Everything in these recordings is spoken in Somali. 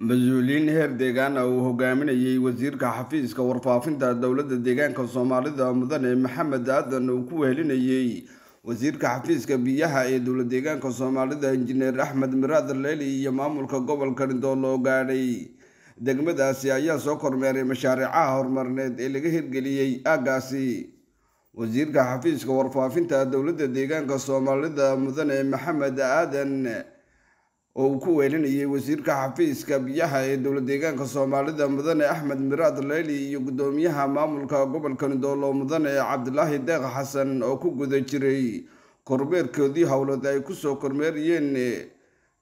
Mas'uuliyiin heer deegaan ah uu hogaaminayay wasiirka xafiiska warfaafinta dowladda deegaanka Soomaalida Mudane Maxamed Aadan uu ku wehelinayay wasiirka xafiiska biyaha ee dowladda deegaanka Soomaalida Injineer Axmed Miraad Leeli iyo maamulka gobolka Ndoolo gaadhay degmadaasi ayaa soo kormeeray mashaariicaha horumarineed ee laga hirgeliyay aagaasi. wasiirka xafiiska warfaafinta dowladda deegaanka Soomaalida Mudane Maxamed Aadan oo ku weelinayay wasiirka xafiiska biyaha ee dowladda deegaanka Soomaalida Mudane Axmed Miraad Leeli iyo gudoomiyaha maamulka gobolka Ndoolo Mudane Cabdilaahi Deeq Xasan oo ku guda jiray kormeerkoodii howlad ay ku soo kormeeriyeen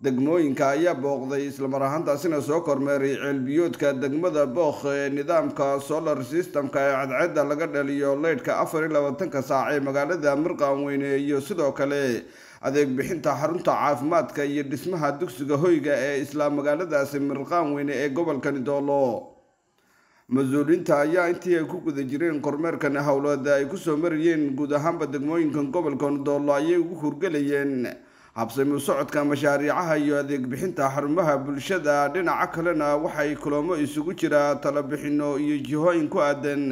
degmooyinka ayaa booqday isla mar ahaantaasina soo kormeeray ceelbiyoodka degmada Booq ee nidaamka solar systemka ee cadceedda laga dhaliyo leydhka 24 saac ee magaalada Mirqaan Weyne iyo sidoo kale adeeg bixinta xarunta caafimaadka iyo dhismaha dugsiga hoyga ee isla magaaladaasi Mirqaan Weyne ee gobolka Ndoolo. Mas'uuliyiinta ayaa intii ay ku guda jireen kormeerkan howlada ay ku soo mariyeen guud ahaanba degmooyinka gobolka Ndoolo ayay ugu hurgalayeen habsami u socodka mashaariicaha iyo adeeg bixinta xarumaha bulshada. dhinaca kalena waxay kulamo isugu jira talo bixino iyo jihooyin ku aadan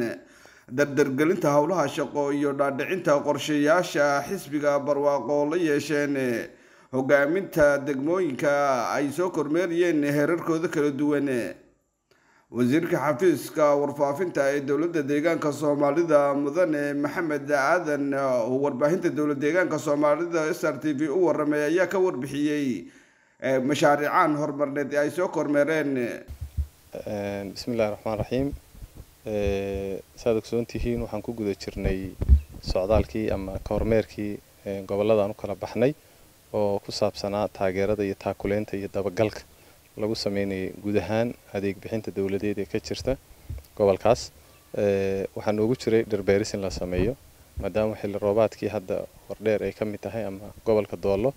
dardargelinta howlaha shaqo iyo dhaadhicinta qorshayaasha xisbiga barwaaqo la yeesheen hogaaminta degmooyinka ay soo kormeeriyeen heerarkooda kala duwan. wasiirka xafiiska warfaafinta ee dowladda deegaanka Soomaalida Mudane Maxamed Aadan oo warbaahinta dowladda deegaanka Soomaalida SRTV u waramay ayaa ka warbixiyay mashaariicaan horumarineed ay soo kormeereen. bismillaahir rahmaanir rahiim. saad ogsoontihiin waxaan ku guda jirnay socdaalkii ama kormeerkii gobolladan u kala baxnay oo ku saabsanaa taageerada iyo taakuleenta iyo dabagalka lagu sameeyay guud ahaan adeeg bixinta dawladeed ee ka jirta gobolkaas. waxaan noogu jiray dhirbeeris in la sameeyo maadaama xilli roobaadkii hadda wardheer ay ka mid tahay ama gobolka Doolo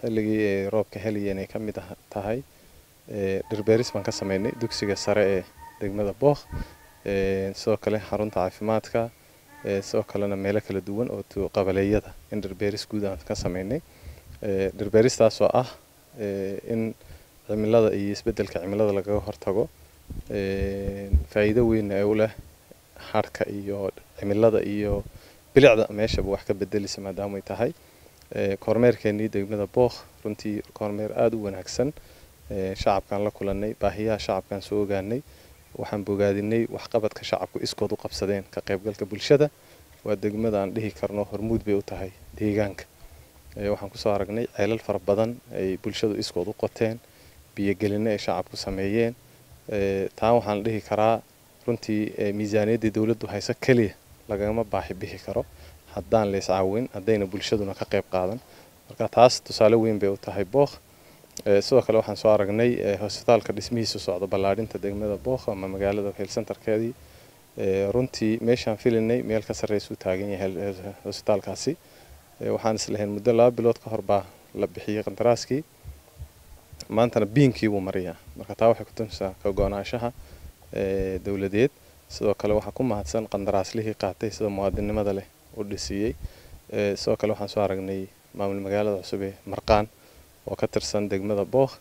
xilligii roobka heliyeen ay ka mid tahay. dhirbeeris baan ka sameynay dugsiga sare ee degmada Booq, sidoo kale xarunta caafimaadka, sidoo kalena meelo kala duwan oo qabaleeyada in dhirbeeris guud aan ka sameynay. dhirbeeristaas oo ah in cimilada iyo isbedelka cimilada laga hortago faa'iido weyn ay u leh harka iyo cimilada iyo bilicda meeshaba wax ka bedelisa maadaama ay tahay. kormeerkeenii degmada Booq runtii kormeer aad u wanaagsan. shacabkan la kulanay baahiyaha shacabkan soo ogaanay waxaan bogaadinay waxqabadka shacabku iskood u qabsadeen ka qaybgalka bulshada. waa degmada aan dhihi karno hormuud bay u tahay deegaanka. waxaan ku soo aragnay ceelal fara badan ay bulshadu iskood u qoteen, biyo gelina ay shacabku sameeyeen. taan waxaan dhihi karaa runtii miisaaniyadda dawladdu hayso kaliya lagama baahi bixi karo haddaan la iscaawin haddayna bulshaduna ka qayb qaadan. marka taas tusaale weyn bay u tahay Booq. sidoo kale waxaan soo aragnay hospitaalka dhismihiisa socda ballaadhinta degmada Booq ama magaalada health centerkeedii. runtii meeshaan filinay meel ka sarreysa u taagan yahay hospitaalkaasi. waxaan islahayn muddo 2 bilood ka hor baa la bixiyay qandaraaskii, maantana biinkii wuu mariyaa. marka taa waxay ku tunaysaa ka go'naanshaha dawladeed. sidoo kale waxaa ku mahadsan qandaraaslihii qaatay sida muwaadinimada leh u dhisiyay. sidoo kale waxaan soo aragnay maamul magaalada cusub ee Mirqaan oo ka tirsan degmada Booq.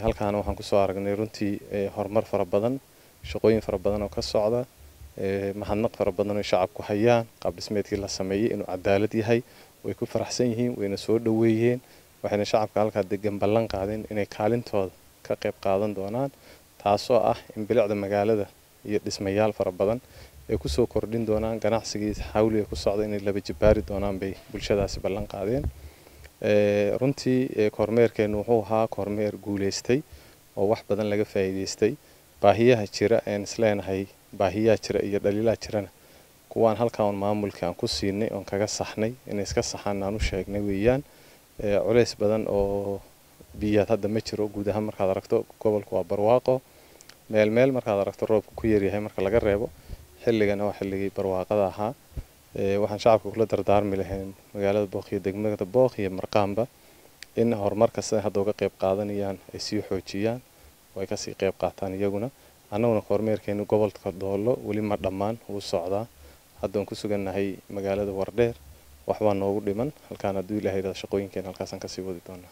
halkaana waxaan ku soo aragnay runtii horumar fara badan, shaqooyin fara badan oo ka socda, mahadnaq fara badan oo shacabku hayaan. qaab dhismeedkii la sameeyay inuu cadaalad yahay way ku faraxsan yihiin, wayna soo dhaweeyeen. waxayna shacabka halka degan ballan qaadeen inay kaalintooda ka qayb qaadan doonaan, taasoo ah in bilicda magaalada iyo dhismayaal fara badan ay ku soo kordhin doonaan. ganacsigii xawliga ku socda inay laba jibaari doonaan bay bulshadaasi ballan qaadeen. runtii kormeerkeenu wuxuu ahaa kormeer guuleystay oo wax badan laga faa'iideystay. baahiyaha jira aan isleenahay baahiyaha jira iyo dhaliilaha jirana kuwaan halkaan maamulka aan ku siinay oo kaga saxnay inay iska saxaan aan u sheegnay weeyaan. culays badan oo biyaad hadda ma jiro guud ahaan markaad aragto gobolku waa barwaaqo. meel markaad aragto roobku ku yar yahay marka laga reebo xilligana waa xilligii barwaaqada ahaa. waxaan shacabka kula dardaarmi lahayn magaalada Booq iyo degmada Booq iyo Mirqaanba in horumarka sida hadda uga qayb qaadanayaan ay sii xoojiyaan oo ay ka sii qayb qaataan iyaguna. annaguna kormeerkeenu gobolka Doolo wali ma dhammaan uu socdaa. hadda aan ku sugannahay magaalada Wardheer waxbaa noogu dhiman halkaan hadduu ilaahay shaqooyinkeena halkaasaan kasii wadi doonaa.